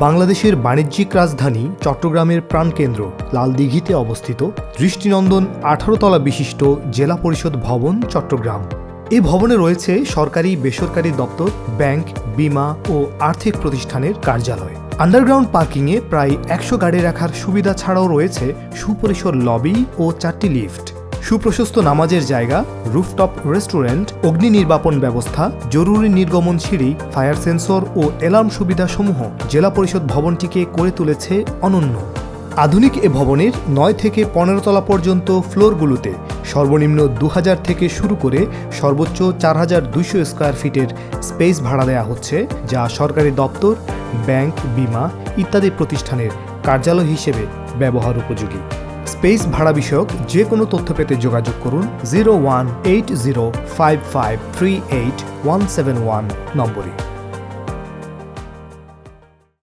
বাংলাদেশের বাণিজ্যিক রাজধানী চট্টগ্রামের প্রাণকেন্দ্র লালদিঘিতে অবস্থিত দৃষ্টিনন্দন 18 তলা বিশিষ্ট জেলা পরিষদ ভবন চট্টগ্রাম। এই ভবনে রয়েছে সরকারি বেসরকারি দপ্তর, ব্যাংক, বীমা ও আর্থিক প্রতিষ্ঠানের কার্যালয়। আন্ডারগ্রাউন্ড পার্কিংয়ে প্রায় 100 গাড়ি রাখার সুবিধা ছাড়াও রয়েছে সুপরিসর লবি ও 4টি লিফট, সুপ্রশস্ত নামাজের জায়গা, রুফটপ রেস্টুরেন্ট, অগ্নি নির্বাপন ব্যবস্থা, জরুরি নির্গমন সিঁড়ি, ফায়ার সেন্সর ও অ্যালার্ম সুবিধাসমূহ জেলা পরিষদ ভবনটিকে করে তুলেছে অনন্য। আধুনিক এ ভবনের 9 থেকে 15 তলা পর্যন্ত ফ্লোরগুলোতে সর্বনিম্ন 2000 থেকে শুরু করে সর্বোচ্চ 4200 স্কয়ার ফিটের স্পেস ভাড়া দেওয়া হচ্ছে, যা সরকারি দপ্তর, ব্যাংক, বীমা ইত্যাদি প্রতিষ্ঠানের কার্যালয় হিসেবে ব্যবহার উপযোগী। স্পেস ভাড়া বিষয়ক যে কোনো তথ্য পেতে যোগাযোগ করুন 01805538 171 নম্বরে।